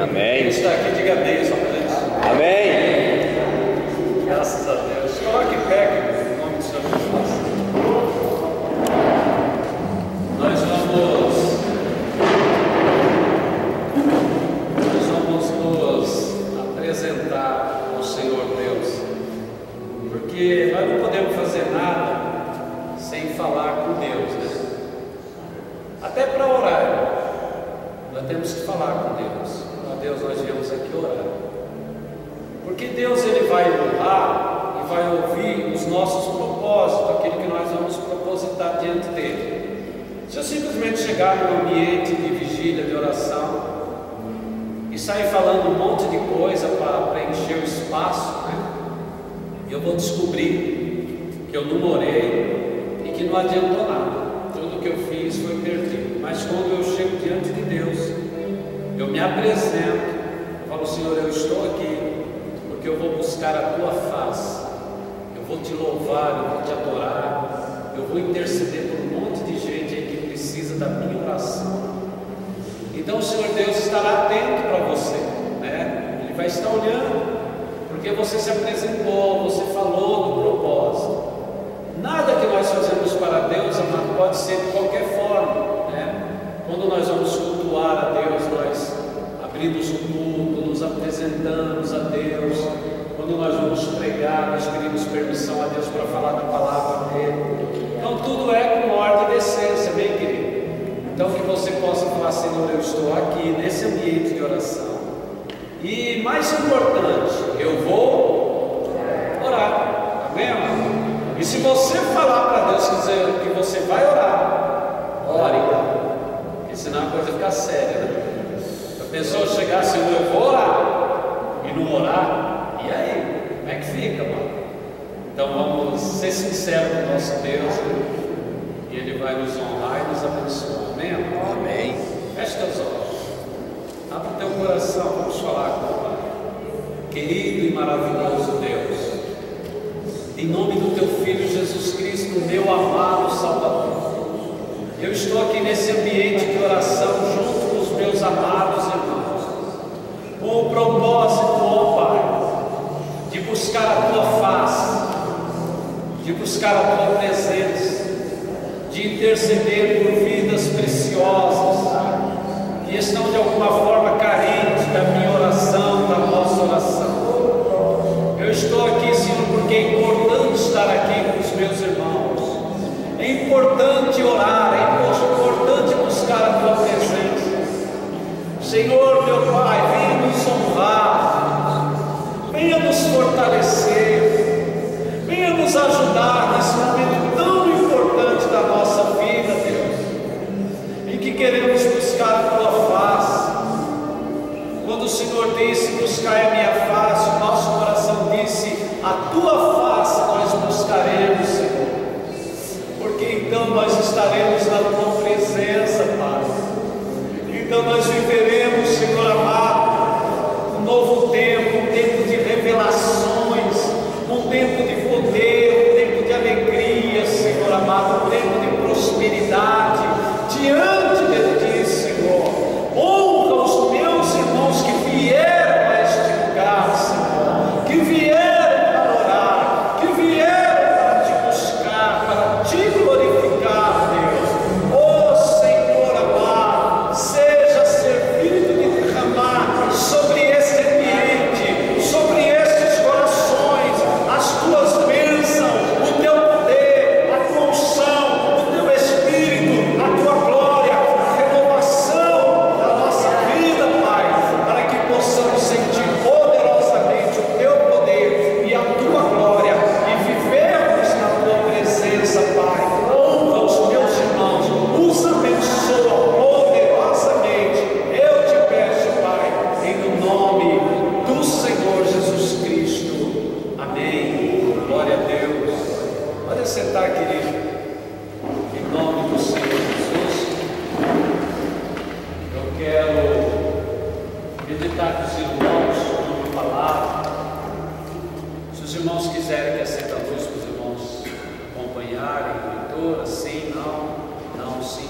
Amém. Quem está aqui, diga amém, só para gente. Amém. Graças a Deus. Coloque em pé, querido, em nome de Jesus. Nós vamos nos apresentar ao Senhor Deus, porque nós não podemos fazer nada sem falar com Deus, né? Até para orar, nós temos que falar com Deus. Ó Deus, nós viemos aqui orar, porque Deus ele vai honrar e vai ouvir os nossos propósitos, aquilo que nós vamos propositar diante dele. Se eu simplesmente chegar num ambiente de vigília, de oração, e sair falando um monte de coisa para preencher o espaço, né? Eu vou descobrir que eu não orei e que não adiantou nada. Tudo que eu fiz foi perdido. Mas quando eu chego diante de Deus, eu me apresento, eu falo: Senhor, eu estou aqui porque eu vou buscar a tua face, eu vou te louvar, eu vou te adorar, eu vou interceder por um monte de gente aí que precisa da minha oração. Então o Senhor Deus estará atento para você, né? Ele vai estar olhando, porque você se apresentou, você falou do propósito. Nada que nós fazemos para Deus, amado, pode ser de qualquer forma, né? Quando nós vamos cultuar a Deus, nós abrimos o culto, nos apresentamos a Deus. Quando nós vamos pregar, nós pedimos permissão a Deus para falar da palavra dele. Então tudo é com ordem e decência, bem querido. Então que você possa falar: Senhor, eu estou aqui nesse ambiente de oração, e mais importante, eu vou orar. Amém, amado? E se você falar para Deus que você vai orar, ore, porque senão a coisa fica séria, né? A pessoa chegar: Senhor, eu vou orar, e não orar, e aí? Como é que fica, mano? Então vamos ser sinceros com o nosso Deus, né? E Ele vai nos honrar e nos abençoar. Amém? Amém. Feche teus olhos, abre o teu coração, vamos falar com o Pai. Querido e maravilhoso Deus, em nome do teu Filho Jesus Cristo, meu amado Salvador, eu estou aqui nesse ambiente de oração junto com os meus amados irmãos, com o propósito, ó Pai, de buscar a tua face, de buscar a tua presença, de interceder por vidas preciosas que estão de alguma forma carentes da minha oração, da nossa oração. Eu estou aqui, Senhor, porque é importante estar aqui com os meus irmãos, é importante orar, é importante buscar a tua presença. Senhor, meu Pai, venha nos honrar, venha nos fortalecer, venha nos ajudar nesse momento tão importante da nossa vida, Deus, em que queremos buscar a tua face. Quando o Senhor disse: buscai a minha face, o nosso coração disse: a tua face nós buscaremos, Senhor, porque então nós estaremos na tua presença, Pai. Então nós viveremos, Senhor amado, um novo tempo, um tempo de revelações, um tempo de poder, um tempo de alegria, Senhor amado, um tempo de prosperidade diante de ti, Senhor. Honra os meus irmãos que vieram a este lugar, Senhor, que vieram para orar, que vieram para te buscar, para te glorificar, Deus. Oh Senhor amado, seja servido de derramar sobre esse ambiente, sobre estes corações, as tuas bênçãos, o teu poder, a tua unção, o teu Espírito, a tua glória, a renovação da nossa vida, Pai, para que possamos sentir poderosamente o teu poder e a tua glória e vivermos na tua presença, Pai. Honra os meus irmãos, os abençoa poderosamente. Eu te peço, Pai, em nome do Senhor Jesus Cristo. Amém. Glória a Deus. Pode sentar, querido. Em nome do Senhor Jesus, eu quero meditar com os irmãos sobre a palavra. Se os irmãos quiserem que acenda a luz para os irmãos acompanharem a leitura, sim, não, sim.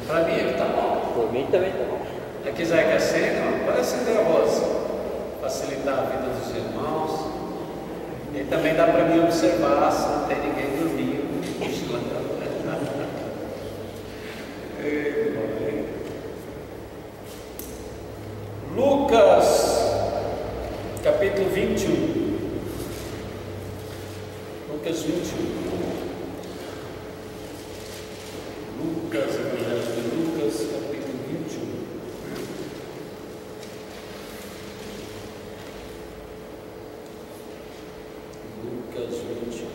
Para mim é que está bom. Por mim também tá bom. Se quiser que acenda, pode acender. facilitar a vida dos irmãos. E também dá para mim observar se não tem ninguém dormindo. Lucas, capítulo 21. Lucas 21. Lucas, Evangelho de Lucas, capítulo 21. Lucas 21.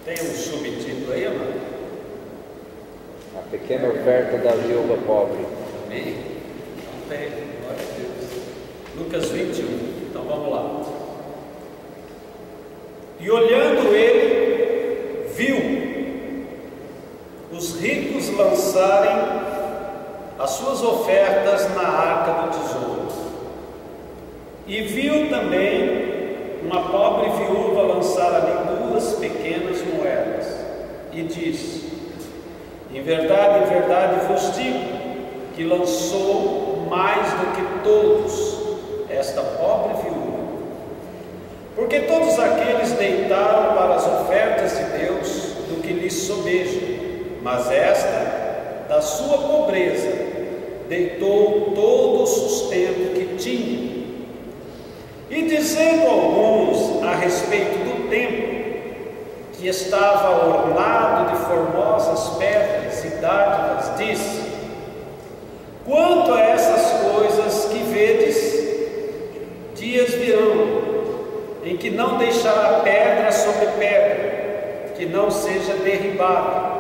Tem um subtítulo aí, amado? A pequena oferta da viúva pobre. Amém? Não tem, glória a Deus. Lucas 21. Então vamos lá. E olhando ele, viu os ricos lançarem as suas ofertas na arca do tesouro. E viu também uma pobre viúva lançar ali 2 pequenas moedas. E disse: em verdade vos digo, que lançou mais do que todos esta pobre viúva. Porque todos aqueles deitaram para as ofertas de Deus do que lhes sobeja, mas esta, da sua pobreza, deitou todo o sustento que tinha. E dizendo alguns a respeito do templo, que estava ornado de formosas pedras e dádivas, disse: quanto a essas coisas que vedes, dias virão, em que não deixará pedra sobre pedra, que não seja derribada.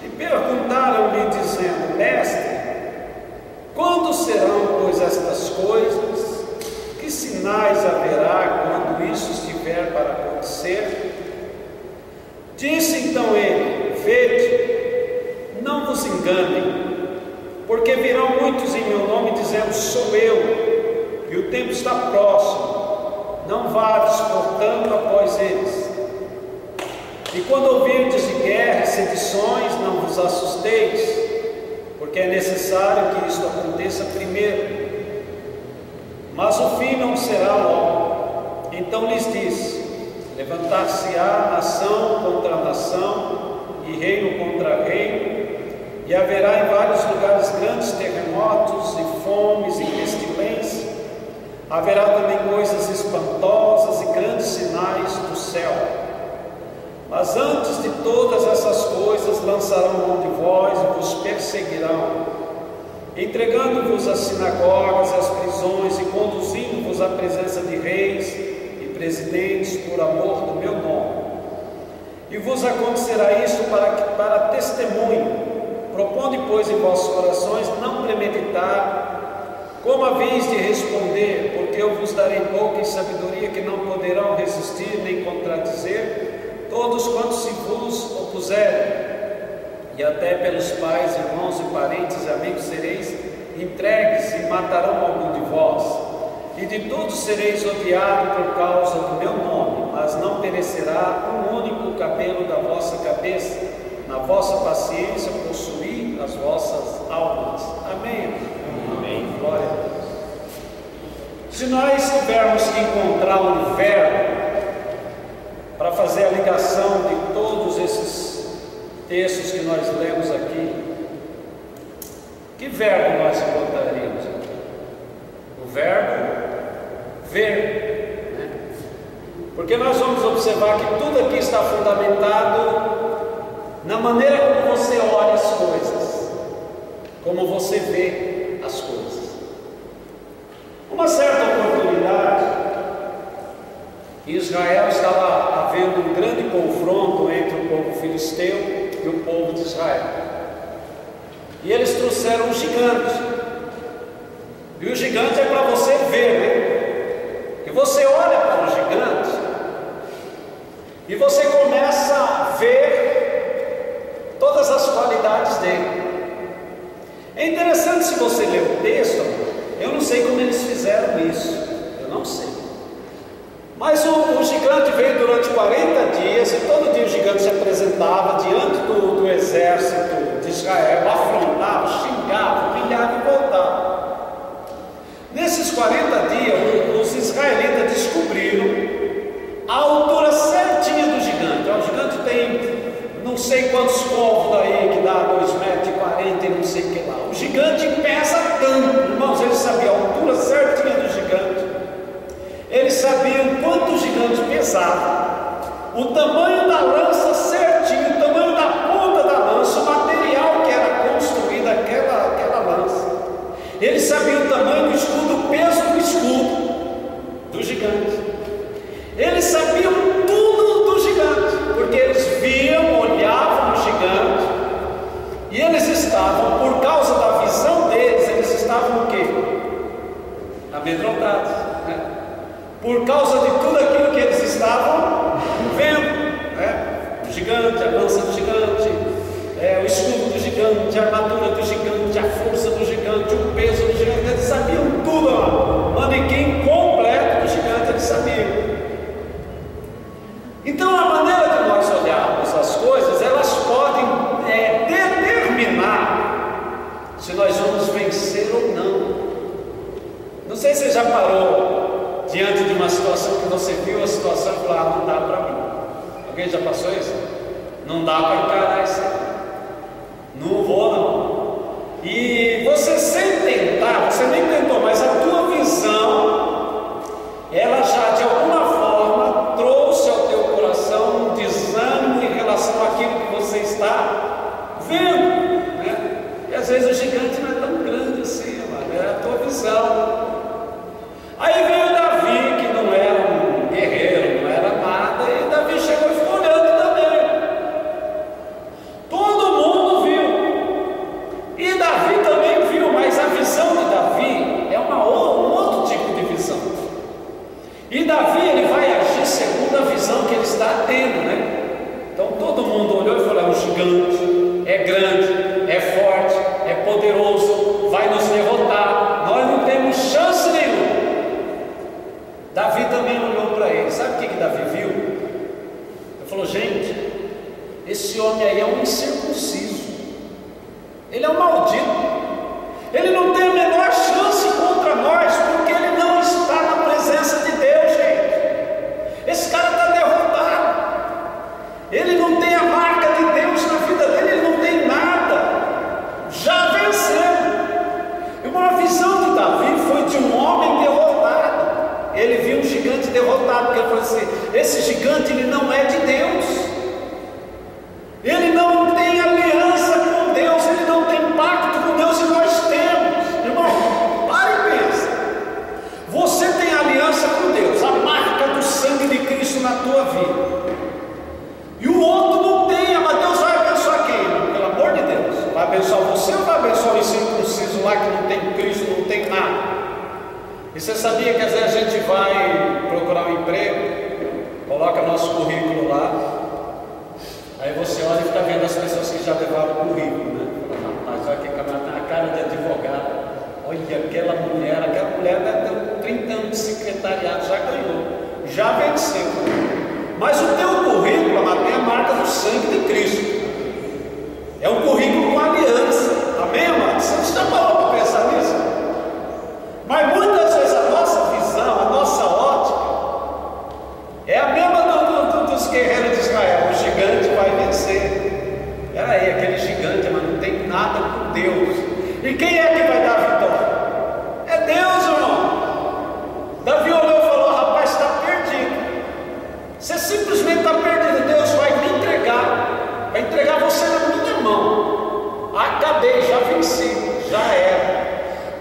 E perguntaram-lhe, dizendo: mestre, quando serão, pois, estas coisas? Que sinais haverá quando isso estiver para acontecer? Disse então ele: vede, não vos enganem, porque virão muitos em meu nome dizendo: sou eu, e o tempo está próximo. Não vades, portanto, após eles. E quando ouvirdes de guerra e sedições, não vos assusteis, porque é necessário que isto aconteça primeiro, mas o fim não será logo. Então lhes disse: levantar-se-á nação contra nação, e reino contra reino, e haverá em vários lugares grandes terremotos, e fomes, e pestilência. Haverá também coisas espantosas e grandes sinais do céu. Mas antes de todas essas coisas lançarão mão de vós e vos perseguirão, entregando-vos às sinagogas e às prisões, e conduzindo-vos à presença de reis e presidentes por amor do meu nome. E vos acontecerá isto para testemunho. Propondo, pois, em vossos corações não premeditar como haveis de responder, porque eu vos darei boca e sabedoria que não poderão resistir nem contradizer todos quantos se vos opuserem. E até pelos pais, irmãos e parentes e amigos sereis entregues, e matarão algum de vós. E de todos sereis odiados por causa do meu nome, mas não perecerá um único cabelo da vossa cabeça. Na vossa paciência possuí as vossas almas. Amém. Amém. Glória a Deus. Se nós tivermos que encontrar um verbo para fazer a ligação de todos esses textos que nós lemos aqui, que verbo nós encontraríamos aqui? O verbo ver, né? Porque nós vamos observar que tudo aqui está fundamentado na maneira como você olha as coisas, como você vê as coisas. Uma certa oportunidade, Israel estava havendo um grande confronto entre o povo filisteu e o povo de Israel. E eles trouxeram um gigante. E o gigante é para você ver, né? E você olha para o gigante e você começa a ver todas as qualidades dele. É interessante, se você ler o texto, eu não sei como eles fizeram isso, eu não sei. Mas o gigante veio durante 40 dias, e todo dia o gigante se apresentava diante do exército de Israel, afrontava, xingava, humilhava e voltava. Nesse gigante pesa tanto. Irmãos, ele sabia a altura certinha do gigante, ele sabia o quanto o gigante pesava, o tamanho da lança certinho, o tamanho da ponta da lança, o material que era construído aquela lança. Ele sabia o tamanho do escudo, o peso do escudo do gigante. Eles sabiam tudo do gigante, porque eles viam, olhavam o gigante, e eles estavam, por causa da visão deles, eles estavam o quê? Amedrontados, né? Por causa de tudo aquilo que eles estavam vendo, né? O gigante, a lança do gigante, o escudo do gigante, a armadura do gigante, a força do gigante, o peso do gigante. Eles sabiam tudo, ó. O manequim completo do gigante, eles sabiam. Então a maneira de nós olharmos as coisas, elas podem determinar se nós vamos vencer ou não. Não sei se você já parou diante de uma situação que você viu a situação e falou: não dá para mim. Alguém já passou isso? Não dá para encarar isso. Não vou não. E você sem tentar, você nem tentou, mas a tua visão, ela já de alguma forma trouxe ao teu coração um desânimo em relação àquilo que você está vendo, né? E às vezes o gigante não é tão grande assim, mano, é a tua visão. Aí veio Davi, que não era um guerreiro, não era nada, e Davi chegou e ficou olhando também. Todo mundo viu, e Davi também viu, mas a visão de Davi é um outro tipo de visão. E Davi, ele vai agir segundo a visão que ele está tendo, né? Então todo mundo olhou e falou: é um gigante, é grande, é forte, é poderoso, vai nos derrotar, nós não temos chance nenhuma. Davi também olhou para ele. Sabe o que Davi viu? Ele falou: gente, esse homem aí é um incircunciso, ele é um maldito, ele não tem a menor chance contra nós, porque ele não está na presença de Deus, gente. Esse cara está derrotado, ele não tem a marca de Deus na vida dele, ele não tem nada, já venceu. E uma visão de Davi foi de um homem derrotado. Ele viu um gigante derrotado, porque ele falou assim: esse gigante, ele não é de Deus, ele não tem aliança com Deus, ele não tem pacto com Deus, e nós temos. Irmão, para e pensa. Você tem aliança com Deus, a marca do sangue de Cristo na tua vida, e o outro não tem. Mas Deus vai abençoar quem? Pelo amor de Deus, vai abençoar você ou vai abençoar o incircunciso lá que não tem Cristo, não tem nada? E você sabia que às vezes a gente vai procurar um emprego, coloca nosso currículo lá, aí você olha e fica vendo as pessoas que já levaram o currículo, né? Rapaz, olha que camarada, a cara de advogado, olha aquela mulher deve ter 30 anos de secretariado, já ganhou, já venceu. Mas o teu currículo, amado, tem a marca do sangue de Cristo, é um currículo com aliança, amém, amado? Você já parou para pensar nisso? Mas muitas vezes a nossa visão, a nossa ótica é a mesma dos guerreiros de Israel. O gigante vai vencer. Peraí, aquele gigante, mas não tem nada com Deus. E quem é que vai dar a vitória? É Deus, irmão. Davi olhou e falou: rapaz, está perdido. Você simplesmente está perdido. Deus vai me entregar, vai entregar você na minha mão. Acabei, já venci, já era.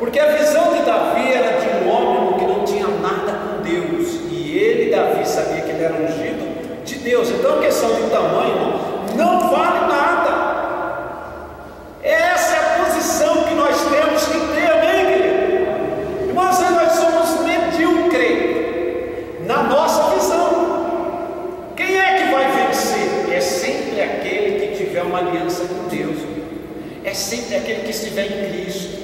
Porque a visão de Davi era de um homem que não tinha nada com Deus, e ele, Davi, sabia que ele era ungido de Deus. Então a questão de tamanho não vale nada. Essa é a posição que nós temos que ter, amém, querido? Irmãos, nós somos medíocres na nossa visão. Quem é que vai vencer? É sempre aquele que tiver uma aliança com Deus, é sempre aquele que estiver em Cristo,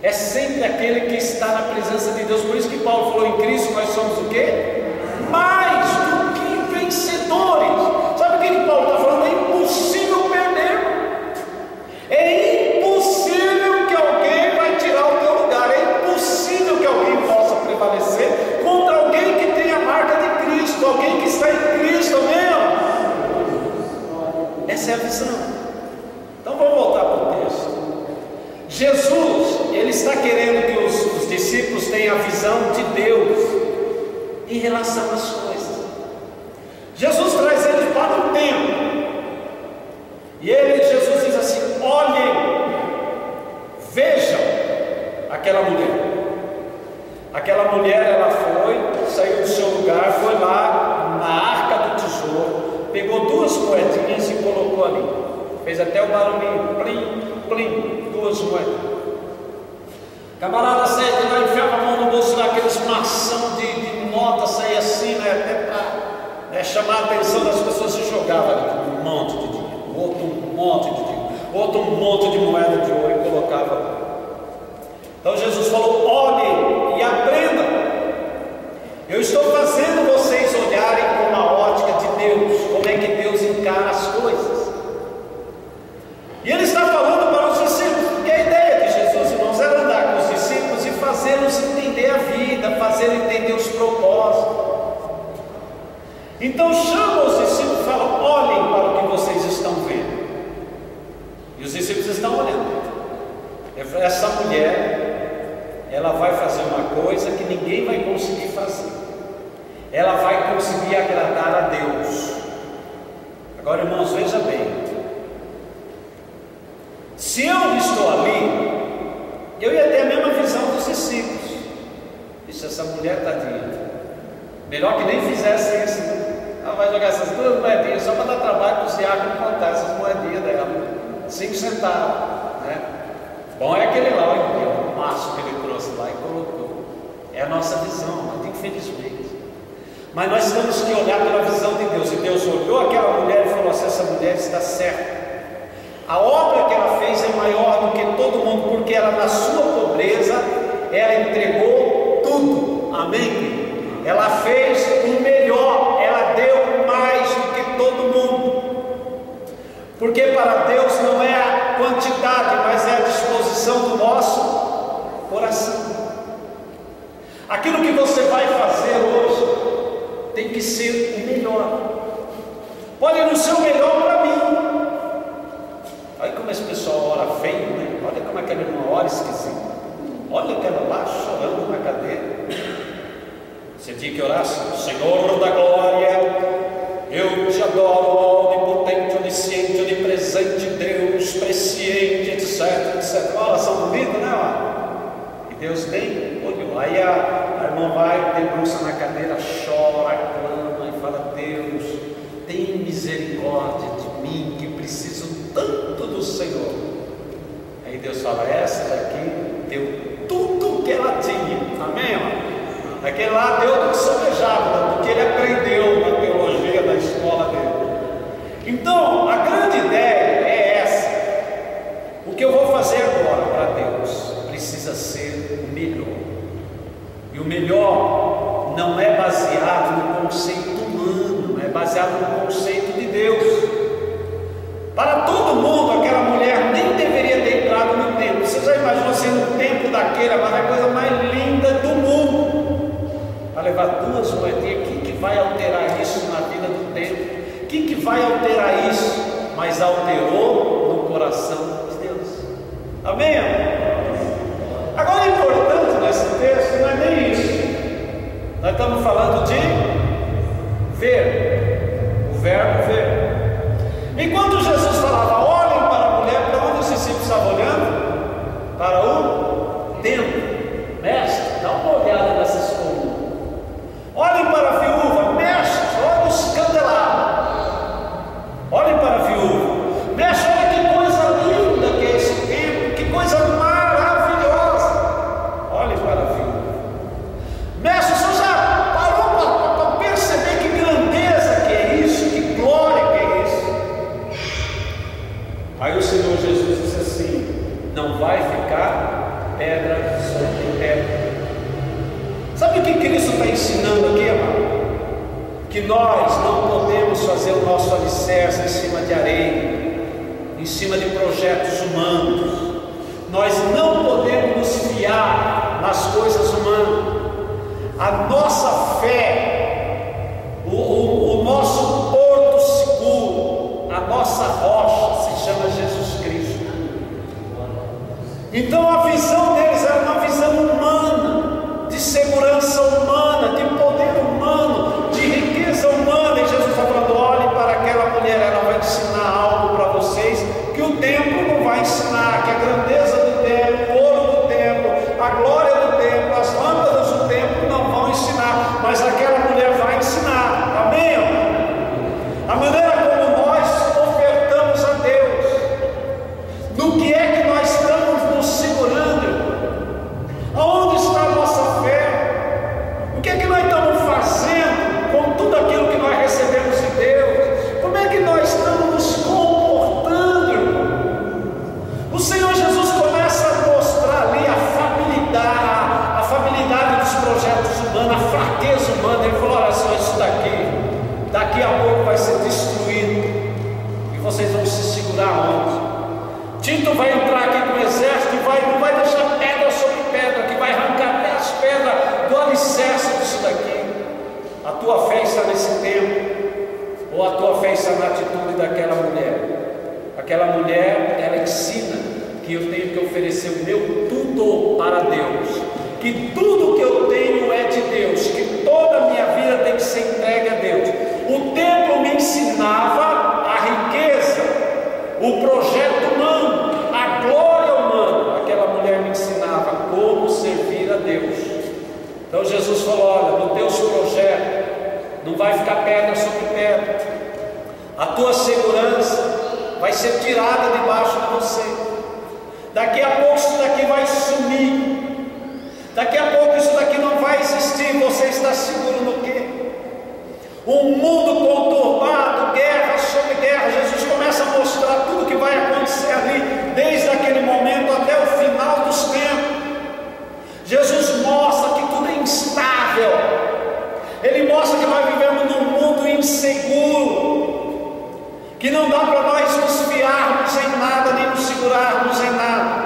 é sempre aquele que está na presença de Deus. Por isso que Paulo falou: em Cristo nós somos o quê? Mais do que vencedores. Sabe o que Paulo está falando? É impossível perder. É impossível que alguém vai tirar o teu lugar. É impossível que alguém possa prevalecer contra alguém que tem a marca de Cristo, alguém que está em Cristo mesmo. Essa é a visão. Então vamos voltar para o texto. Jesus ele está querendo que os discípulos tenham a visão de Deus em relação às coisas. Jesus traz eles para o templo. E Jesus diz assim: olhem, vejam aquela mulher. Aquela mulher, ela saiu do seu lugar, foi lá na arca do tesouro, pegou 2 moedinhas e colocou ali. Fez até o barulhinho, plim, plim, 2 moedas. Camarada saia de lá, enfiava a mão no bolso daqueles mação de nota, saía assim, né, até para chamar a atenção das pessoas, e jogava ali um monte de dinheiro, outro um monte de dinheiro, outro um monte de moeda de ouro e colocava lá. Então Jesus falou: olhem e aprendam. Eu estou fazendo vocês olharem com a ótica de Deus, como é que Deus encara as coisas. E ele está falando para os discípulos, porque a ideia de Jesus, irmãos, era andar com os discípulos e fazê-los entender a vida, fazê-los entender os propósitos. Então chama os discípulos e fala: olhem para o que vocês estão vendo. E os discípulos estão olhando. Essa mulher, ela vai fazer uma coisa que ninguém vai conseguir fazer. Ela vai conseguir agradar a Deus. Agora, irmãos, veja bem. Se eu estou ali, eu ia ter a mesma visão dos discípulos. Isso, essa mulher tadinha, melhor que nem fizesse isso. Ela vai jogar essas 2 moedinhas só para dar trabalho para os diáconos contar essas moedinhas dela. 5 centavos, né? Bom é aquele lá, o maço que ele trouxe lá e colocou. É a nossa visão, mas infelizmente. Mas nós temos que olhar pela visão de Deus. E Deus olhou aquela mulher e falou assim: essa mulher está certa. A obra que ela fez é maior do que todo mundo, porque ela, na sua pobreza, ela entregou tudo. Amém? Ela fez o melhor, ela deu mais do que todo mundo. Porque para Deus não é a quantidade, mas é a disposição do nosso coração. Aquilo que você vai fazer hoje tem que ser o melhor. Pode não ser o melhor para mim. Olha como esse pessoal ora feio, né? Olha como aquela irmã ora esquisita. Olha aquela lá chorando na cadeira. Você tinha que orar assim: Senhor da glória, eu te adoro, onipotente, onisciente, onipresente, Deus, presciente, etc, etc. Uma oração bonita, né? E Deus nem olhou. Aí a irmã vai, debruça na cadeira, chora, clama e fala: Deus, tem misericórdia de mim, que preciso tanto do Senhor. Aí Deus fala: essa daqui deu tudo que ela tinha. Amém, irmão? Aquele lá deu do que sobejava, do que ele aprendeu na teologia da escola dele. Então, a grande ideia é essa. O que eu vou fazer agora para Deus precisa ser o melhor. E o melhor não é baseado no conceito humano, é baseado no conceito de Deus. Para todo mundo, aquela mulher nem deveria ter entrado no templo. Você já imaginou assim, no templo daquele, a coisa mais linda do mundo? Vai levar 2 moedinhas. O que vai alterar isso na vida do templo? O que vai alterar isso? Mas alterou no coração de Deus. Amém? Agora, o importante nesse texto não é nem isso. Nós estamos falando de ver. O verbo ver. Enquanto Jesus falava: olhem para a mulher, para onde os discípulos estavam olhando? Para o templo. Mestre, dá uma olhada nessas colunas. Olhem para a viúva. Mestre, olha os candelabros. Olhem para a viúva. Mestre, olha que coisa linda que é esse templo, que coisa maravilhosa. Olhem para a viúva. Mestre, o senhor já parou para perceber que grandeza que é isso, que glória que é isso? Aí o Senhor Jesus disse assim: não vai ficar pedra sobre pedra. Sabe o que Cristo está ensinando aqui, amado? Que nós não podemos fazer o nosso alicerce em cima de areia, em cima de projetos humanos. Nós não podemos nos fiar nas coisas humanas. A nossa fé, o nosso porto seguro, a nossa rocha se chama Jesus Cristo. Então a visão dele coisa humana, de segurança humana, de poder humano, de riqueza humana. E Jesus está falando: olhe para aquela mulher, ela vai ensinar algo para vocês que o templo não vai ensinar, que a grandeza do templo, o ouro do templo, a glória do templo, as lâmpadas do templo não vão ensinar, mas aquela mulher vai ensinar. Amém? A maneira como nós ofertamos a Deus, no que é que nós estamos nos segurando, aonde está a nossa fé, o que é que nós estamos fazendo com tudo aquilo que nós recebemos de Deus, como é que nós estamos nos comportando, irmão? O Senhor Jesus começa a mostrar ali a familiaridade dos projetos humanos, a fraqueza humana. Ele falou: olha só, isso daqui a pouco vai ser destruído, e vocês vão se segurar onde? Tito vai entrar aqui com o exército e não vai deixar pedra sobre pedra, que vai arrancar até as pedras do alicerce disso daqui. A tua fé está nesse tempo, ou a tua fé está na atitude daquela mulher? Aquela mulher, ela ensina que eu tenho que oferecer o meu tudo para Deus, que tudo que eu tenho é de Deus, que toda a minha vida tem que ser entregue a Deus. O templo me ensinava a riqueza, o projeto humano, a glória humana. Aquela mulher me ensinava como servir a Deus. Então Jesus falou: olha, nos teus projetos não vai ficar pedra sobre pedra, a tua segurança vai ser tirada debaixo de você. Daqui a pouco isso daqui vai sumir, daqui a pouco isso daqui não vai existir. Você está seguro no quê? Um mundo conturbado, guerra sobre guerra. Jesus começa a mostrar tudo que vai acontecer ali, desde aquele momento até o final dos tempos. Jesus mostra que tudo é instável. Ele mostra que nós vivemos num mundo inseguro, que não dá para nós nos fiarmos em nada, nem nos segurarmos em nada.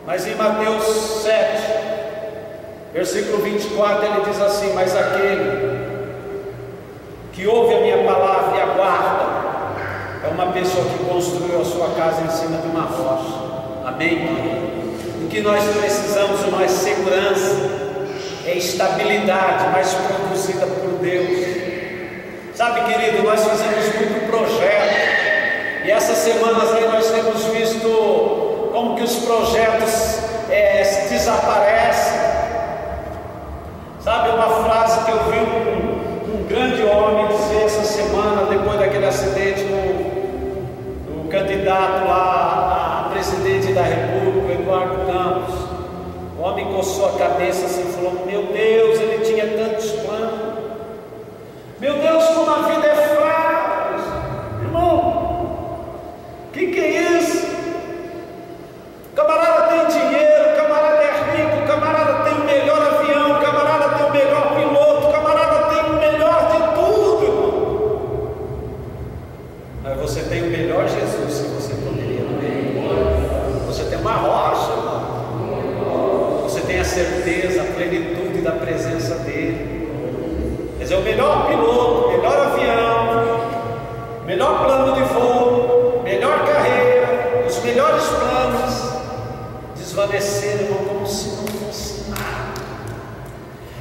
Mas em Mateus 7, versículo 24, ele diz assim: mas aquele que ouve a minha palavra e aguarda é uma pessoa que construiu a sua casa em cima de uma rocha. Amém? O que nós precisamos de mais segurança é estabilidade, mas produzida por Deus. Sabe, querido, nós fizemos muito projeto, e essas semanas aí nós temos visto como que os projetos desaparecem. Sabe, uma frase que eu vi um grande homem dizer essa semana, depois daquele acidente do candidato lá a presidente da República, Eduardo Campos. O homem coçou a cabeça assim e falou: meu Deus, ele tinha tantos planos. Meu Deus, como a vida é frágil. Irmão, o que é isso? O camarada tem dinheiro, o camarada é rico, o camarada tem o melhor avião, o camarada tem o melhor piloto, o camarada tem o melhor de tudo, irmão. Mas você tem o melhor Jesus que você poderia ter. Você tem uma rocha, irmão. Você tem a certeza, a plenitude da presença dele. Quer dizer, o melhor piloto, o melhor avião, o melhor plano de voo, melhor carreira, os melhores planos desvaneceram, irmão, como se não fosse nada.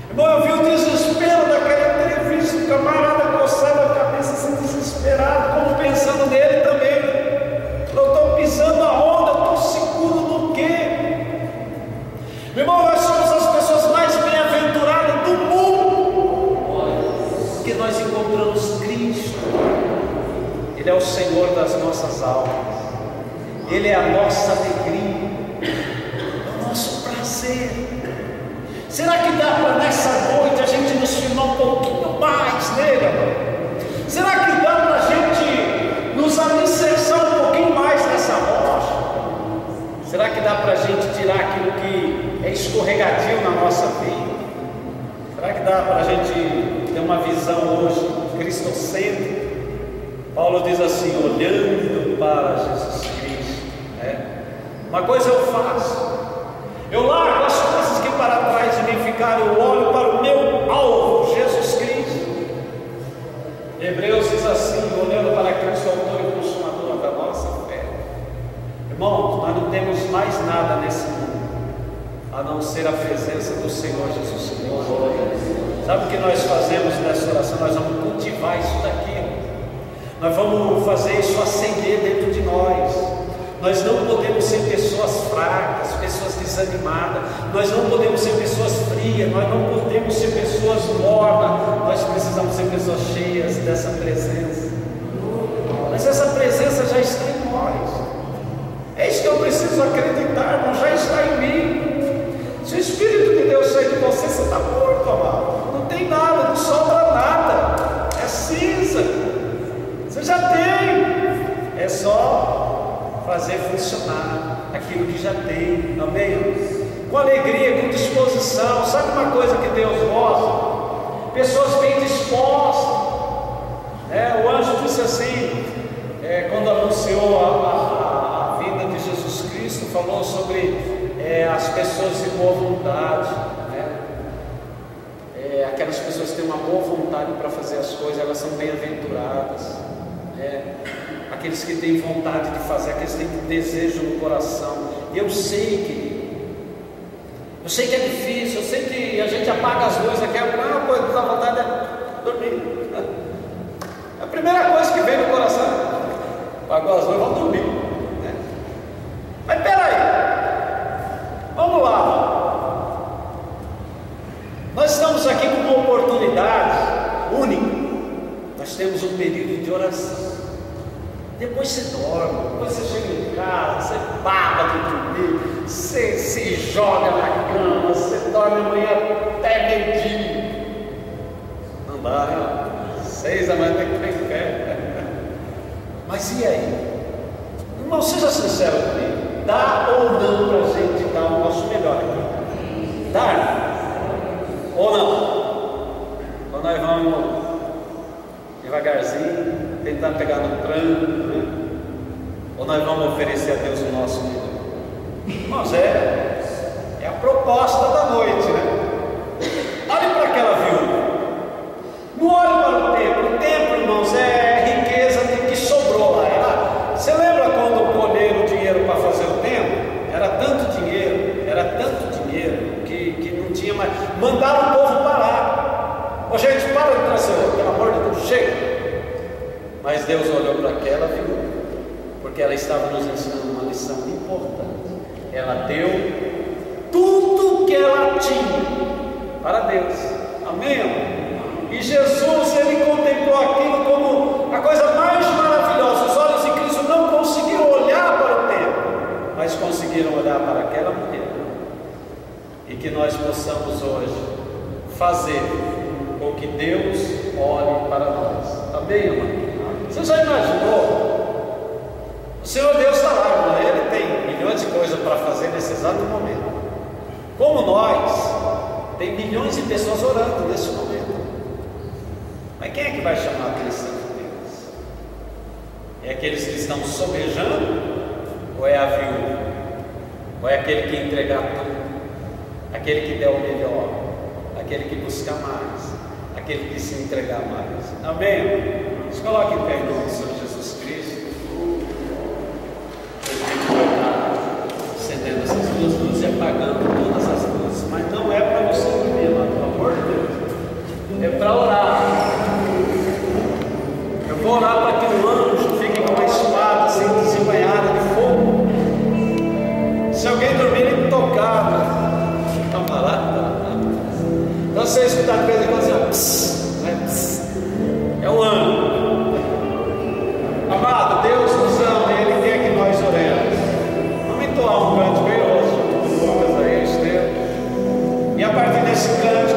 Irmão, eu vi o desespero daquela entrevista, o camarada coçando a cabeça assim, desesperado, como pensando nele também. Eu estou pisando a onda, estou seguro no quê? Meu irmão, nós somos as pessoas mais bem-aventuradas do mundo, porque nós encontramos Cristo. Ele é o Senhor das nossas almas, Ele é a nossa alegria, é o nosso prazer. Será que dá para nessa noite a gente nos firmar um pouquinho mais nele, amor? Será que dá para a gente nos alicerçar um pouquinho mais nessa rocha? Será que dá para a gente tirar aquilo que é escorregadio na nossa vida? Será que dá para a gente ter uma visão hoje cristocêntrica? Paulo diz assim: olhando para Jesus Cristo, uma coisa eu faço, eu largo as coisas que para trás de mim ficaram, eu olho para o meu alvo, Jesus Cristo. Hebreus diz assim, olhando para Cristo, autor e consumador da nossa fé. Irmãos, nós não temos mais nada nesse mundo, a não ser a presença do Senhor Jesus Cristo. Sabe o que nós fazemos nessa oração? Nós vamos cultivar isso daqui. Nós vamos fazer isso acender dentro de nós. Nós não podemos ser pessoas fracas, pessoas desanimadas. Nós não podemos ser pessoas frias. Nós não podemos ser pessoas mornas. Nós precisamos ser pessoas cheias dessa presença. Mas essa presença já está em nós. É isso que eu preciso acreditar, irmão. Já está em mim. Se o Espírito de Deus sair de você, você está morto, amado. Não tem nada, não sobra nada. É cinza. Você já tem. É só fazer funcionar aquilo que já tem. Amém? Com alegria, com disposição. Sabe uma coisa que Deus gosta? Pessoas bem dispostas. O anjo disse assim, quando anunciou a vinda de Jesus Cristo, falou sobre as pessoas de boa vontade, aquelas pessoas que têm uma boa vontade para fazer as coisas, elas são bem-aventuradas. Aqueles que têm vontade de fazer, aqueles que têm desejo no coração. Eu sei que é difícil, eu sei que a gente apaga as luzes aqui, a primeira coisa que dá vontade é dormir. A primeira coisa que vem no coração, apagou as luzes, vamos dormir. Mas peraí, vamos lá. Nós estamos aqui com uma oportunidade única. Nós temos um período de oração. Depois você dorme, depois você chega em casa, você baba de dormir, você se joga na cama, você dorme amanhã até meio-dia. Não dá, né? 6 da manhã tem que estar em pé. Mas e aí? Irmão, seja sincero comigo. Dá ou não para a gente dar o nosso melhor aqui? Dá? Ou não? Ou nós vamos devagarzinho, tentar pegar no tranco, né? Ou nós vamos oferecer a Deus o nosso melhor? Irmãos, é a proposta da noite, né? Olhe para aquela viúva. Não olhe para o templo. O templo, irmãos, é riqueza que sobrou lá. Você lembra quando colheram o dinheiro para fazer o templo? Era tanto dinheiro que não tinha mais. Mandaram o povo parar. Ô gente, para de trazer, pelo amor de Deus, chega. Mas Deus olhou para aquela viúva, porque ela estava nos ensinando uma lição importante. Ela deu tudo que ela tinha para Deus. Amém? E Jesus, ele contemplou aquilo como a coisa mais maravilhosa. Os olhos de Cristo não conseguiram olhar para o templo, mas conseguiram olhar para aquela mulher. E que nós possamos hoje fazer com que Deus olhe para nós. Amém, irmão? Você já imaginou? O Senhor Deus está lá, irmão. Ele tem milhões de coisas para fazer nesse exato momento. Como nós, tem milhões de pessoas orando nesse momento. Mas quem é que vai chamar a atenção de Deus? É aqueles que estão sobejando? Ou é a viúva? Ou é aquele que entregar tudo? Aquele que der o melhor? Aquele que busca mais? Aquele que se entregar mais? Amém? Se coloque em pé em nome do Senhor Jesus Cristo. A gente vai estar acendendo essas duas luzes e apagando todas as luzes. Mas não é para você dormir, lá, pelo amor de Deus. É para orar. Eu vou orar para que o anjo fique com uma espada assim desembanhada de fogo. Se alguém dormir, ele tocar. Então vai lá. Então você escutar de vez em quando assim, é um anjo. Amado, Deus nos ama e Ele quer que nós oremos. Vamos entoar um cântico aí hoje, Lucas aí, Estevam. E a partir desse cântico